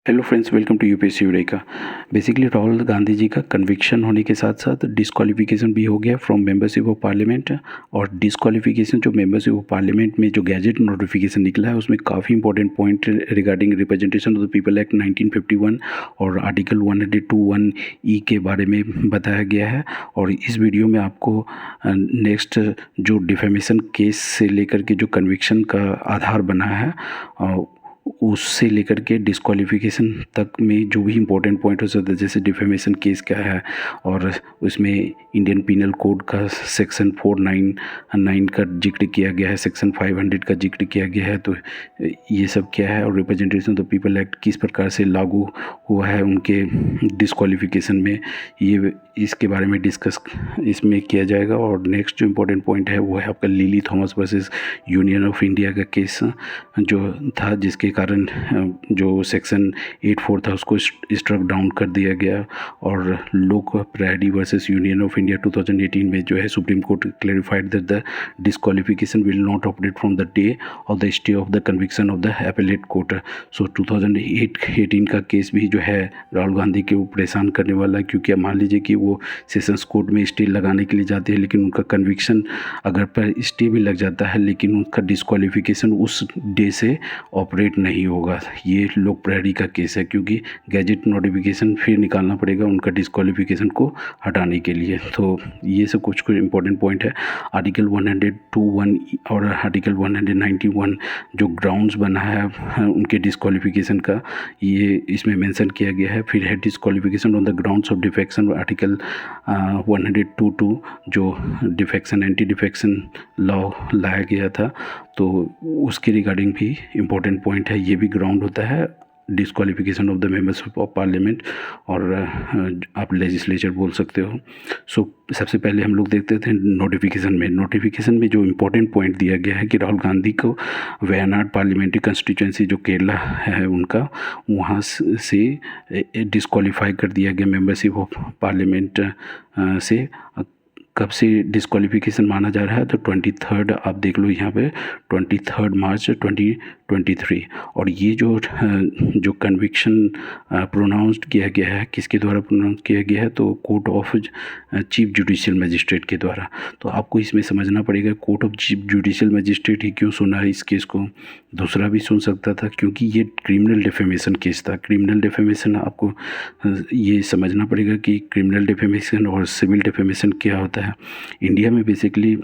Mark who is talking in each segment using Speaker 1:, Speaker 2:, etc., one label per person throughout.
Speaker 1: Hello friends, welcome to UPSC Eureka. Basically Rahul Gandhi ji का conviction होने के साथ साथ डिस्क्वालिफिकेशन भी हो गया फ्रॉम मेंबरशिप ऑफ पार्लियामेंट। और डिस्क्वालिफिकेशन जो मेंबरशिप ऑफ पार्लियामेंट में जो गैजेट नोटिफिकेशन निकला है उसमें काफ़ी important point regarding representation of the people act 1951 और आर्टिकल 102(1) ई के बारे में बताया गया है। और इस वीडियो में आपको नेक्स्ट जो डिफेमेशन केस से लेकर के जो कन्विक्शन का आधार बना है उससे लेकर के डिस्क्वालिफिकेशन तक में जो भी इम्पोर्टेंट पॉइंट हो सकता है, जैसे डिफेमेशन केस क्या है और उसमें इंडियन पीनल कोड का सेक्शन 499 का जिक्र किया गया है, सेक्शन 500 का जिक्र किया गया है। तो ये सब क्या है और representation of the people act किस प्रकार से लागू हुआ है उनके डिस्क्वालिफिकेशन में, ये इसके बारे में डिस्कस इसमें किया जाएगा। और नेक्स्ट जो इम्पोर्टेंट पॉइंट है वो है आपका lily Thomas versus union of India का केस जो था, जिसके कारण जो सेक्शन 84 था उसको स्ट्रक डाउन कर दिया गया। और Lok Prahari versus union of India 2018 में जो है supreme court clarified that the disqualification will not operate from the day of the stay of the conviction of the appellate court. So 2018 का केस भी जो है राहुल गांधी के ऊपर परेशान करने वाला है, क्योंकि मान लीजिए कि वो सेशंस कोर्ट में स्टे लगाने के लिए जाते हैं, लेकिन उनका कन्विक्शन अगर पर स्टे भी लग जाता है लेकिन उनका डिस्क्वालिफिकेशन उस डे से ऑपरेट नहीं होगा। ये लोक प्रायडी का केस है, क्योंकि गैजेट नोटिफिकेशन फिर निकालना पड़ेगा उनका डिस्क्वालिफिकेशन को हटाने के लिए। तो ये सब कुछ इंपॉर्टेंट पॉइंट है। आर्टिकल 102(1) और आर्टिकल 191 जो ग्राउंड्स बना है उनके डिस्क्वालिफिकेशन का, ये इसमें मेंशन किया गया है। फिर है disqualification on the grounds of defection, article 102(2) जो डिफेक्शन एंटी डिफेक्शन लॉ लाया गया था, तो उसके रिगार्डिंग भी इम्पोर्टेंट पॉइंट है। ये भी ग्राउंड होता है disqualification of the members of parliament, और आप लेजिस्लेचर बोल सकते हो। सो सबसे पहले हम लोग देखते थे नोटिफिकेशन में जो इम्पोर्टेंट पॉइंट दिया गया है कि राहुल गांधी को वायनाड पार्लियामेंट्री कंस्टिट्यूंसी जो केरला है उनका, वहाँ से डिस्क्वालीफाई कर दिया गया मेंबरशिप ऑफ पार्लियामेंट से। कब से डिस्क्वालिफिकेशन माना जा रहा है, तो 23 आप देख लो यहाँ पे 23 मार्च 2023। और ये जो कन्विक्शन प्रोनाउंस्ड किया गया है, किसके द्वारा प्रोनाउंस किया गया है, तो court of chief judicial magistrate के द्वारा। तो आपको इसमें समझना पड़ेगा court of chief judicial magistrate ही क्यों सुना है इस केस को, दूसरा भी सुन सकता था, क्योंकि ये क्रिमिनल डिफेमेशन केस था। क्रिमिनल डिफेमेशन आपको ये समझना पड़ेगा कि क्रिमिनल डिफेमेशन और सिविल डिफेमेशन क्या होता है। इंडिया में बेसिकली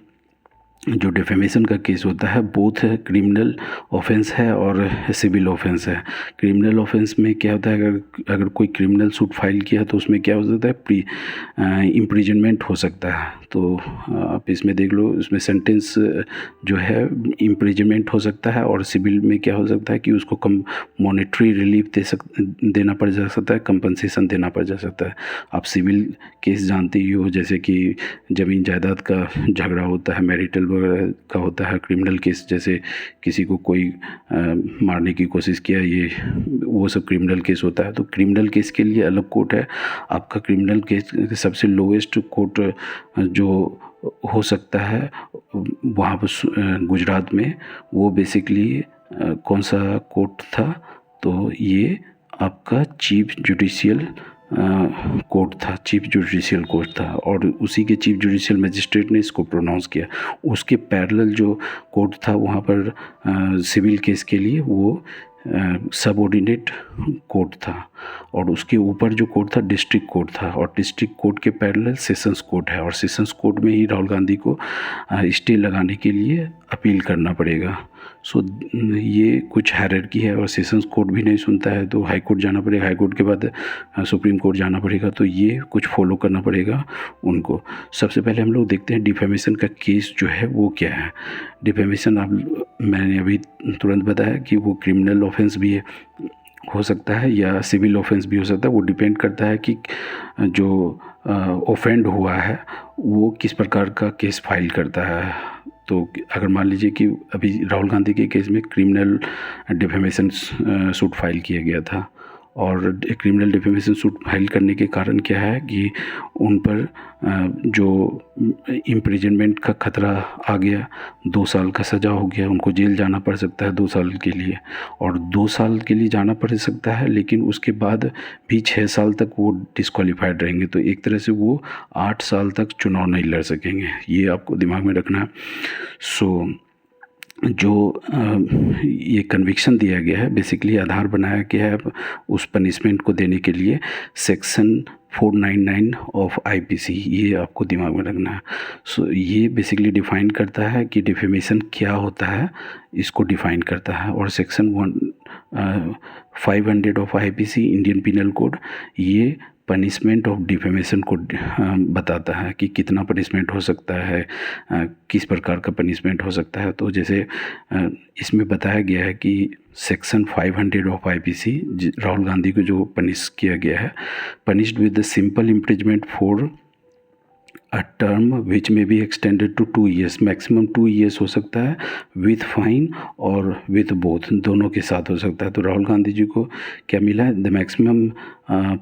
Speaker 1: जो डिफेमेशन का केस होता है बोथ क्रिमिनल ऑफेंस है और सिविल ऑफेंस है। क्रिमिनल ऑफेंस में क्या होता है, अगर कोई क्रिमिनल सूट फाइल किया तो उसमें क्या हो सकता है, इम्प्रिजनमेंट हो सकता है। तो आप इसमें देख लो, इसमें सेंटेंस जो है इम्प्रिजनमेंट हो सकता है। और सिविल में क्या हो सकता है कि उसको कम मॉनेटरी रिलीफ देना पड़ जा सकता है, कंपनसेशन देना पड़ जा सकता है। आप सिविल केस जानते ही हो, जैसे कि ज़मीन जायदाद का झगड़ा होता है, मैरिटल वगैरह का होता है। क्रिमिनल केस जैसे किसी को कोई मारने की कोशिश किया, ये वो सब क्रिमिनल केस होता है। तो क्रिमिनल केस के लिए अलग कोर्ट है। आपका क्रिमिनल केस सबसे लोवेस्ट कोर्ट जो हो सकता है वहाँ पर गुजरात में, वो बेसिकली कौन सा कोर्ट था, तो ये आपका चीफ जुडिशियल कोर्ट था, चीफ जुडिशियल कोर्ट था। और उसी के चीफ जुडिशियल मजिस्ट्रेट ने इसको प्रोनाउंस किया। उसके पैरेलल जो कोर्ट था वहाँ पर सिविल केस के लिए वो सबऑर्डिनेट कोर्ट था। और उसके ऊपर जो कोर्ट था डिस्ट्रिक्ट कोर्ट था, और डिस्ट्रिक्ट कोर्ट के पैरेलल सेशंस कोर्ट है। और सेशंस कोर्ट में ही राहुल गांधी को स्टे लगाने के लिए अपील करना पड़ेगा। सो ये कुछ हायरार्की है, और सेशंस कोर्ट भी नहीं सुनता है तो हाई कोर्ट जाना पड़ेगा, हाई कोर्ट के बाद सुप्रीम कोर्ट जाना पड़ेगा। तो ये कुछ फॉलो करना पड़ेगा उनको। सबसे पहले हम लोग देखते हैं डिफेमेशन का केस जो है वो क्या है। डिफेमेशन मैंने अभी तुरंत बताया कि वो क्रिमिनल ऑफेंस भी हो सकता है या सिविल ऑफेंस भी हो सकता है। वो डिपेंड करता है कि जो ऑफेंड हुआ है वो किस प्रकार का केस फाइल करता है। तो अगर मान लीजिए कि अभी राहुल गांधी के केस में क्रिमिनल डिफेमेशन सूट फाइल किया गया था, और क्रिमिनल डिफेमेशन सूट फाइल करने के कारण क्या है कि उन पर जो इम्प्रिजनमेंट का खतरा आ गया, 2 साल का सज़ा हो गया, उनको जेल जाना पड़ सकता है 2 साल के लिए, और 2 साल के लिए जाना पड़ सकता है, लेकिन उसके बाद भी 6 साल तक वो डिस्क्वालीफाइड रहेंगे। तो एक तरह से वो 8 साल तक चुनाव नहीं लड़ सकेंगे, ये आपको दिमाग में रखना है। सो जो ये कन्विक्शन दिया गया है, बेसिकली आधार बनाया गया है उस पनिशमेंट को देने के लिए सेक्शन 499 ऑफ आईपीसी, ये आपको दिमाग में रखना है। सो ये बेसिकली डिफ़ाइन करता है कि डिफेमेशन क्या होता है, इसको डिफ़ाइन करता है। और section 500 of IPC Indian penal code ये पनिशमेंट ऑफ डिफेमेशन को बताता है कि कितना पनिशमेंट हो सकता है, किस प्रकार का पनिशमेंट हो सकता है। तो जैसे इसमें बताया गया है कि section 500 of IPC Rahul Gandhi को जो पनिश किया गया है, punished with the simple imprisonment for a term which may be extended to 2 years, maximum 2 years हो सकता है, विथ फाइन और विथ बोथ, दोनों के साथ हो सकता है। तो राहुल गांधी जी को क्या मिला है, the maximum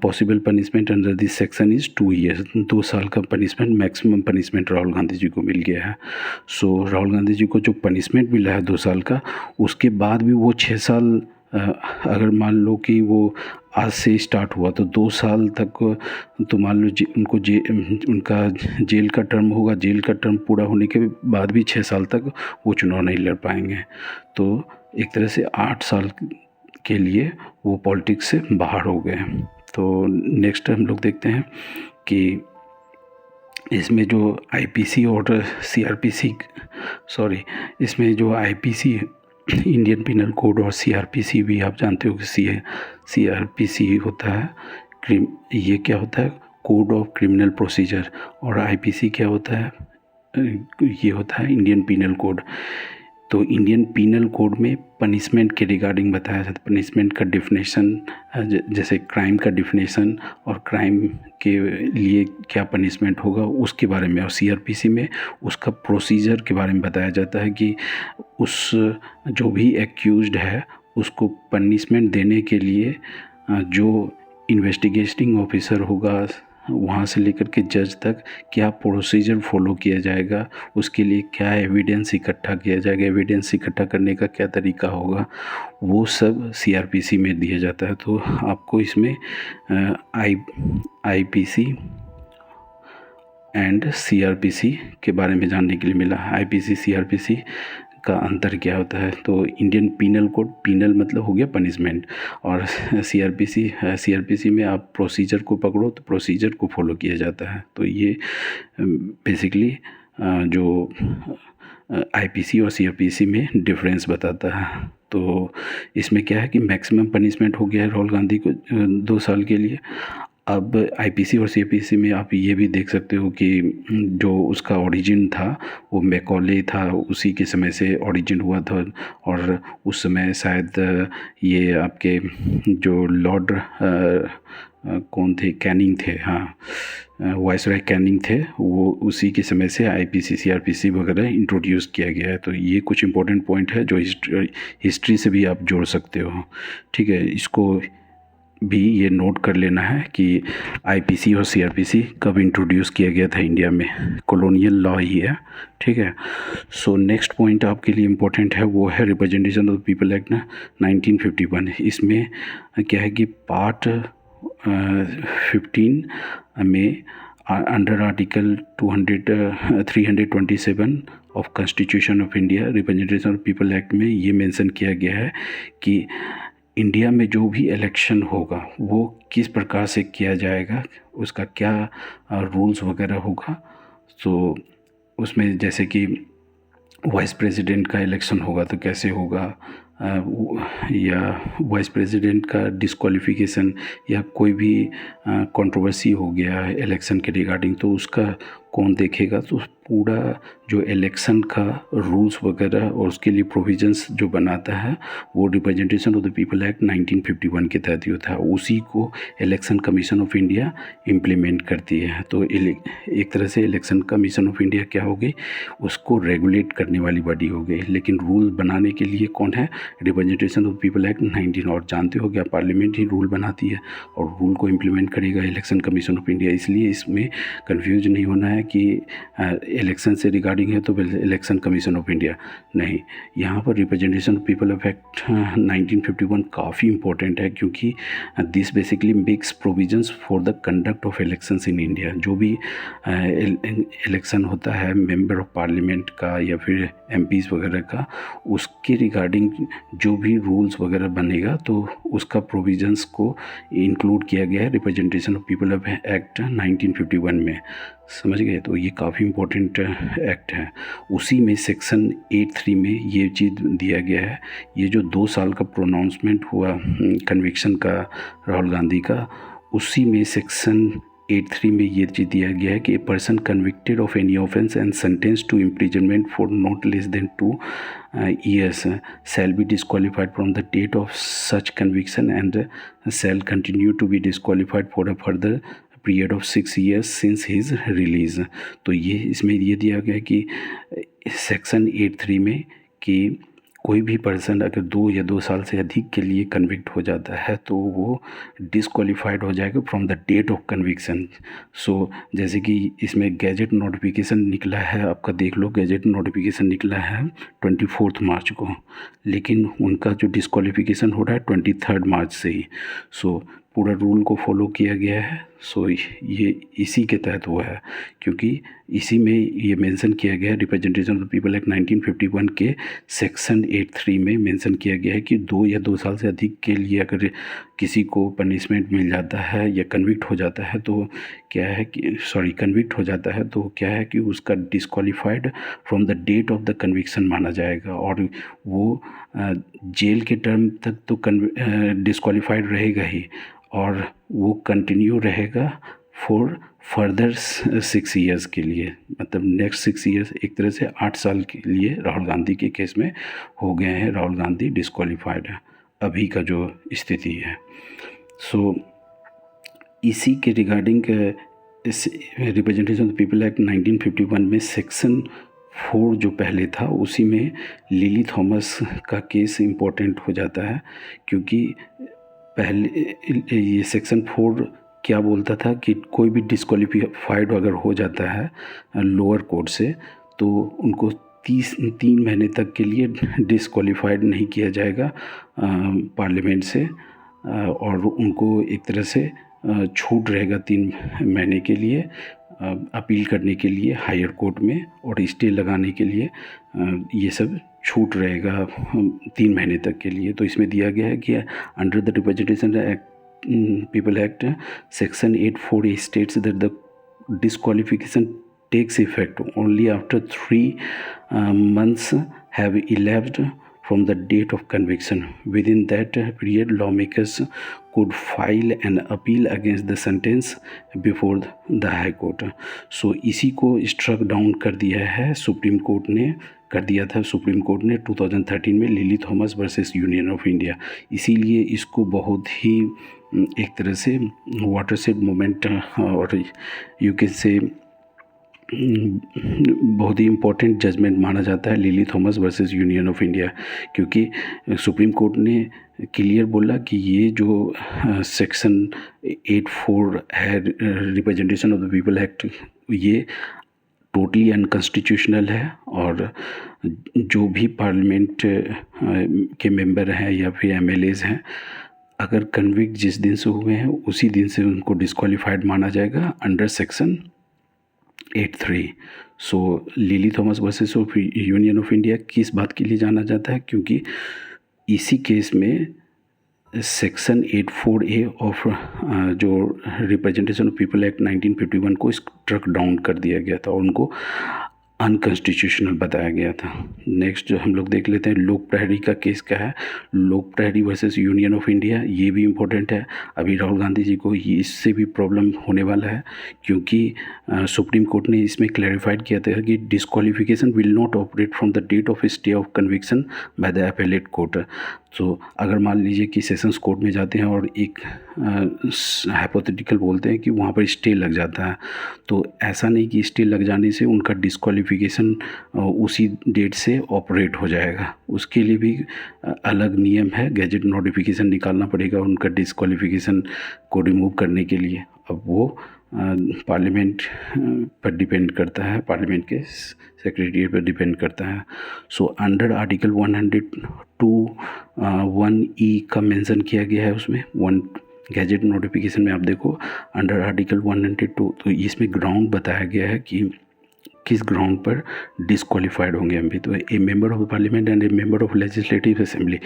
Speaker 1: possible punishment under this section is 2 years, 2 साल का punishment, maximum punishment Rahul Gandhi ji को मिल गया है। सो राहुल गांधी जी को जो पनिशमेंट मिला है 2 साल का, उसके बाद भी वो 6 साल अगर मान लो कि वो आज से स्टार्ट हुआ तो 2 साल तक, तो मान लो उनको उनका जेल का टर्म होगा, जेल का टर्म पूरा होने के बाद भी 6 साल तक वो चुनाव नहीं लड़ पाएंगे। तो एक तरह से 8 साल के लिए वो पॉलिटिक्स से बाहर हो गए। तो नेक्स्ट हम लोग देखते हैं कि इसमें जो आईपीसी और सीआरपीसी, इसमें जो आईपीसी इंडियन पिनल कोड और सीआरपीसी भी आप जानते हो कि सीआरपीसी होता है, ये क्या होता है, कोड ऑफ क्रिमिनल प्रोसीजर, और आईपीसी क्या होता है, ये होता है इंडियन पिनल कोड। तो इंडियन पिनल कोड में पनिशमेंट के रिगार्डिंग बताया जाता है, पनिशमेंट का डिफिनेशन, जैसे क्राइम का डिफिनेशन और क्राइम के लिए क्या पनिशमेंट होगा उसके बारे में, और सीआरपीसी में उसका प्रोसीजर के बारे में बताया जाता है कि उस जो भी एक्यूज्ड है उसको पनिशमेंट देने के लिए जो इन्वेस्टिगेटिंग ऑफिसर होगा वहाँ से लेकर के जज तक क्या प्रोसीजर फॉलो किया जाएगा, उसके लिए क्या एविडेंस इकट्ठा किया जाएगा, एविडेंस इकट्ठा करने का क्या तरीका होगा, वो सब सीआरपीसी में दिया जाता है। तो आपको इसमें आईपीसी एंड सीआरपीसी के बारे में जानने के लिए मिला। आईपीसी सीआरपीसी का अंतर क्या होता है, तो इंडियन पिनल कोड, पिनल मतलब हो गया पनिशमेंट, और सीआरपीसी में आप प्रोसीजर को पकड़ो तो प्रोसीजर को फॉलो किया जाता है। तो ये बेसिकली जो आईपीसी और सीआरपीसी में डिफरेंस बताता है। तो इसमें क्या है कि मैक्सिमम पनिशमेंट हो गया है राहुल गांधी को 2 साल के लिए। अब आईपीसी और सीआरपीसी में आप ये भी देख सकते हो कि जो उसका ओरिजिन था वो मैकॉले था, उसी के समय से ओरिजिन हुआ था, और उस समय शायद ये आपके जो लॉर्ड कौन थे, कैनिंग थे, हाँ वाइसरॉय कैनिंग थे, वो उसी के समय से आईपीसी सीआरपीसी वगैरह इंट्रोड्यूस किया गया है। तो ये कुछ इंपॉर्टेंट पॉइंट है जो हिस्ट्री से भी आप जोड़ सकते हो, ठीक है। इसको भी ये नोट कर लेना है कि आईपीसी और सीआरपीसी कब इंट्रोड्यूस किया गया था इंडिया में, कॉलोनियल लॉ ही है, ठीक है। सो नेक्स्ट पॉइंट आपके लिए इम्पोर्टेंट है, वो है रिप्रेजेंटेशन ऑफ पीपल एक्ट 1951। इसमें क्या है कि पार्ट 15 में under article 327 of constitution of India, representation of people act में ये मेंशन किया गया है कि इंडिया में जो भी इलेक्शन होगा वो किस प्रकार से किया जाएगा, उसका क्या रूल्स वगैरह होगा। तो उसमें जैसे कि वाइस प्रेसिडेंट का इलेक्शन होगा तो कैसे होगा, या वाइस प्रेसिडेंट का डिस्क्वालिफिकेशन या कोई भी कंट्रोवर्सी हो गया है इलेक्शन के रिगार्डिंग, तो उसका कौन देखेगा? तो पूरा जो इलेक्शन का रूल्स वगैरह और उसके लिए प्रोविजंस जो बनाता है वो representation of the people act 1951 के तहत ही होता है। उसी को election commission of India implement करती है। तो एक तरह से इलेक्शन कमीशन ऑफ इंडिया क्या हो गई, उसको रेगुलेट करने वाली बॉडी हो गई। लेकिन रूल बनाने के लिए कौन है? Representation of people act 19। और जानते हो क्या, पार्लियामेंट ही रूल बनाती है और रूल को इम्प्लीमेंट करेगा इलेक्शन कमीशन ऑफ इंडिया। इसलिए इसमें कंफ्यूज नहीं होना है कि इलेक्शन से रिगार्डिंग है तो इलेक्शन कमीशन ऑफ इंडिया नहीं। यहाँ पर representation of people of act 1951 काफ़ी इंपॉर्टेंट है, क्योंकि this basically makes provisions for the conduct of elections in India. जो भी इलेक्शन होता है मेंबर ऑफ पार्लियामेंट का या फिर एमपीज़ वगैरह का, उसके रिगार्डिंग जो भी रूल्स वगैरह बनेगा तो उसका प्रोविजंस को इंक्लूड किया गया है representation of people of act 1951 में। समझ गए? तो ये काफ़ी इम्पोर्टेंट एक्ट है। उसी में सेक्शन 83 में ये चीज़ दिया गया है। ये जो 2 साल का प्रोनाउंसमेंट हुआ कन्विक्शन का राहुल गांधी का, उसी में सेक्शन 83 में ये चीज़ दिया गया है कि a person convicted of any offence and sentence to imprisonment for not less than 2 years shall be disqualified from the date of such conviction and shall continue to be disqualified for a further period of 6 years since his release. तो ये इसमें ये दिया गया कि section 83 में कि कोई भी पर्सन अगर 2 या 2 साल से अधिक के लिए कन्विक्ट हो जाता है तो वो डिसक्वालीफाइड हो जाएगा from the date of conviction. So जैसे कि इसमें गैजेट नोटिफिकेशन निकला है, आपका देख लो, गैजेट नोटिफिकेशन निकला है 24 मार्च को, लेकिन उनका जो डिसक्वालिफिकेशन हो रहा है 23 मार्च से ही। सो पूरा रूल को फॉलो किया गया है। सो ये इसी के तहत हुआ है, क्योंकि इसी में ये मेंशन किया गया है रिप्रेजेंटेशन ऑफ पीपल एक्ट 1951 के सेक्शन 83 में मेंशन किया गया है कि 2 या 2 साल से अधिक के लिए अगर किसी को पनिशमेंट मिल जाता है या कन्विक्ट हो जाता है तो क्या है कि कन्विक्ट हो जाता है तो क्या है कि उसका disqualified from the date of the conviction माना जाएगा और वो जेल के टर्म तक तो डिसक्वालीफाइड रहेगा ही, और वो कंटिन्यू रहेगा फॉर फर्दर 6 years के लिए। मतलब नेक्स्ट 6 years, एक तरह से 8 साल के लिए राहुल गांधी के केस में हो गए हैं। राहुल गांधी डिसक्वालीफाइड है अभी का जो स्थिति है। सो इसी के regarding representation of people act 1951 में सेक्शन 4 जो पहले था उसी में लिली थॉमस का केस इम्पोर्टेंट हो जाता है, क्योंकि पहले ये सेक्शन 4 क्या बोलता था कि कोई भी डिसक्वालीफाइड अगर हो जाता है लोअर कोर्ट से तो उनको 3 महीने तक के लिए डिसक्वालीफाइड नहीं किया जाएगा पार्लियामेंट से, और उनको एक तरह से छूट रहेगा 3 महीने के लिए अपील करने के लिए हायर कोर्ट में, और स्टे लगाने के लिए ये सब छूट रहेगा 3 महीने तक के लिए। तो इसमें दिया गया है कि under the representation act people act section 84 states that the disqualification takes effect only after 3 months have elapsed from the date of conviction. Within that period, lawmakers could file an appeal against the sentence before the High Court. So इसी को struck down कर दिया है supreme court ने, कर दिया था supreme court ने 2013 में lily Thomas versus union of India. इसीलिए इसको बहुत ही एक तरह से वाटरशेड मोमेंट और यू कैन से बहुत ही इम्पोर्टेंट जजमेंट माना जाता है lily Thomas versus union of India, क्योंकि सुप्रीम कोर्ट ने क्लियर बोला कि ये जो सेक्शन 84 है representation of the people act, ये टोटली अनकॉन्स्टिट्यूशनल है, और जो भी पार्लियामेंट के मेंबर हैं या फिर एमएलएज हैं अगर कन्विक्ट जिस दिन से हुए हैं उसी दिन से उनको डिसक्वालीफाइड माना जाएगा under section 83। So lily Thomas versus of union of India किस बात के लिए जाना जाता है, क्योंकि इसी केस में सेक्शन 84A ऑफ जो रिप्रेजेंटेशन ऑफ पीपल एक्ट 1951 को स्ट्रक डाउन कर दिया गया था और उनको अनकॉन्स्टिट्यूशनल बताया गया था। नेक्स्ट जो हम लोग देख लेते हैं, लोक प्रहरी का केस क्या है, लोक प्रहरी वर्सेस यूनियन ऑफ इंडिया, ये भी इम्पोर्टेंट है। अभी राहुल गांधी जी को ये इससे भी प्रॉब्लम होने वाला है, क्योंकि सुप्रीम कोर्ट ने इसमें क्लैरिफाइड किया था कि disqualification will not operate from the date of stay of conviction by the appellate court. तो अगर मान लीजिए कि सेशंस कोर्ट में जाते हैं और एक हाइपोथेटिकल बोलते हैं कि वहाँ पर स्टे लग जाता है, तो ऐसा नहीं कि स्टे लग जाने से उनका डिस्क्वालिफिकेशन उसी डेट से ऑपरेट हो जाएगा। उसके लिए भी अलग नियम है, गैजेट नोटिफिकेशन निकालना पड़ेगा उनका डिस्क्वालिफिकेशन को रिमूव करने के लिए। अब वो पार्लियामेंट पर डिपेंड करता है, पार्लियामेंट के सेक्रेटरीट पर डिपेंड करता है। सो अंडर आर्टिकल 102(1)(e) का मेंशन किया गया है उसमें, वन गैजेट नोटिफिकेशन में आप देखो अंडर आर्टिकल 102, तो इसमें ग्राउंड बताया गया है कि किस ग्राउंड पर डिस्क्वालीफाइड होंगे हम भी। तो ए member of parliament and A member of legislative assembly,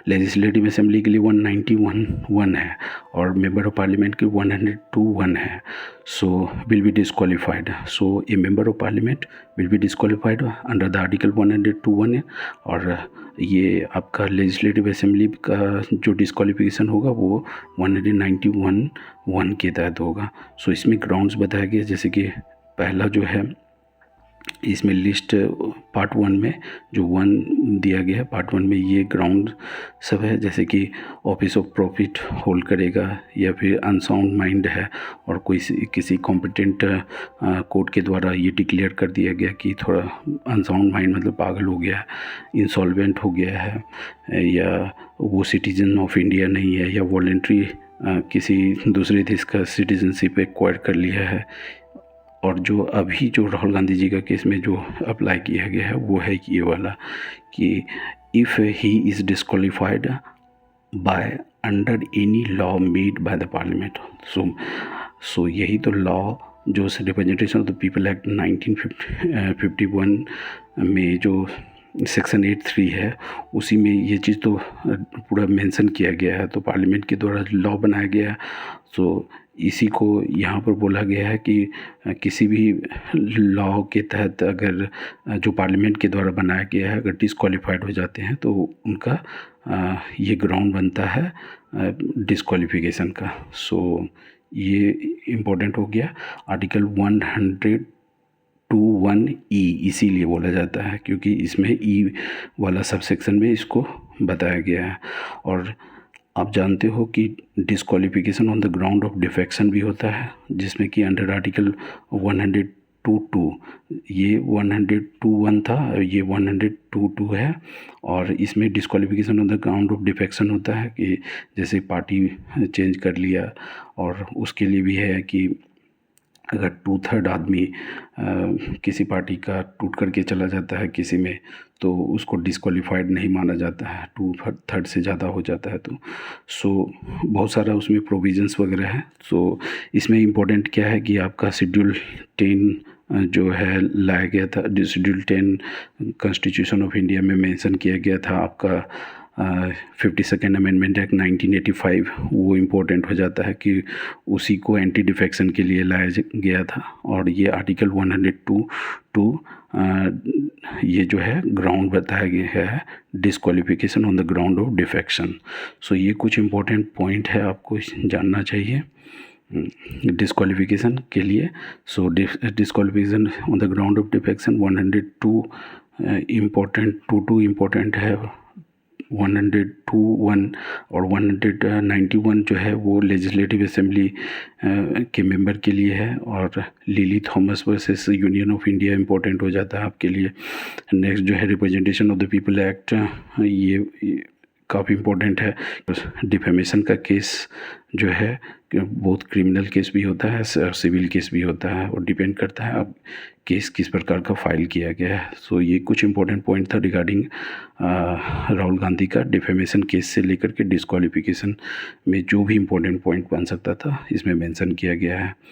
Speaker 1: legislative assembly के लिए 191(1) है और मेंबर ऑफ पार्लियामेंट के 102(1) है। So will be disqualified. So A member of parliament will be disqualified under the article 102(1) है, और ये आपका लेजिस्लेटिव असेंबली का जो डिस्क्वालिफिकेशन होगा वो 191(1) के तहत होगा। सो इसमें ग्राउंड्स बताया गया, जैसे कि पहला जो है इसमें लिस्ट पार्ट 1 में जो 1 दिया गया है, पार्ट 1 में ये ग्राउंड सब है, जैसे कि ऑफिस ऑफ प्रॉफिट होल्ड करेगा, या फिर अनसाउंड माइंड है और कोई किसी कॉम्पिटेंट कोर्ट के द्वारा ये डिक्लेयर कर दिया गया कि थोड़ा अनसाउंड माइंड मतलब पागल हो गया है, इंसॉल्वेंट हो गया है, या वो सिटीजन ऑफ इंडिया नहीं है, या वॉलेंट्री किसी दूसरे देश का सिटीजनशिप एक्वायर कर लिया है। और जो अभी जो राहुल गांधी जी का केस में जो अप्लाई किया गया है वो है ये वाला कि if he is disqualified by under any law made by the parliament. So यही तो लॉ जो representation of the people act 1951 में जो सेक्शन 8(3) है, उसी में ये चीज़ तो पूरा मेंशन किया गया है, तो पार्लियामेंट के द्वारा लॉ बनाया गया है। सो इसी को यहाँ पर बोला गया है कि किसी भी लॉ के तहत अगर जो पार्लियामेंट के द्वारा बनाया गया है अगर डिस्क्वालीफाइड हो जाते हैं तो उनका ये ग्राउंड बनता है डिस्क्वालिफिकेशन का। सो ये इम्पोर्टेंट हो गया। आर्टिकल 102(1)(e) इसीलिए बोला जाता है क्योंकि इसमें ई वाला सबसेक्शन में इसको बताया गया है। और आप जानते हो कि disqualification on the ground of defection भी होता है, जिसमें कि अंडर आर्टिकल 102(2) ये 102(1) था, ये 102(2) है। और इसमें disqualification on the ground of defection होता है कि जैसे पार्टी चेंज कर लिया, और उसके लिए भी है कि अगर 2/3 आदमी किसी पार्टी का टूट करके चला जाता है किसी में, तो उसको डिस्क्वालीफाइड नहीं माना जाता है, 2/3 से ज़्यादा हो जाता है तो। सो बहुत सारा उसमें प्रोविजंस वगैरह है। सो इसमें इम्पोर्टेंट क्या है कि आपका शेड्यूल 10 जो है लाया गया था, शेड्यूल 10 कॉन्स्टिट्यूशन ऑफ इंडिया में मेंशन किया गया था आपका 52nd अमेंडमेंट एक्ट 1985, वो इम्पोर्टेंट हो जाता है कि उसी को एंटी डिफेक्शन के लिए लाया गया था। और ये आर्टिकल 102(2) ये जो है ग्राउंड बताया गया है disqualification on the ground of defection. So ये कुछ इम्पोर्टेंट पॉइंट है आपको जानना चाहिए डिस्क्वालिफिकेशन के लिए। So disqualification on the ground of defection 102 important है, 102(1) और 191 जो है वो लेजिस्लेटिव असेंबली के मेंबर के लिए है, और lily Thomas versus union of India important हो जाता है आपके लिए। नेक्स्ट जो है representation of the people act, ये काफ़ी इम्पोर्टेंट है। डिफेमेशन का केस जो है बहुत क्रिमिनल केस भी होता है, सिविल केस भी होता है, और डिपेंड करता है अब केस किस प्रकार का फाइल किया गया है। सो ये कुछ इम्पोर्टेंट पॉइंट था रिगार्डिंग राहुल गांधी का डिफेमेशन केस से लेकर के डिस्क्वालिफिकेशन में जो भी इम्पोर्टेंट पॉइंट बन सकता था इसमें मेंशन किया गया है।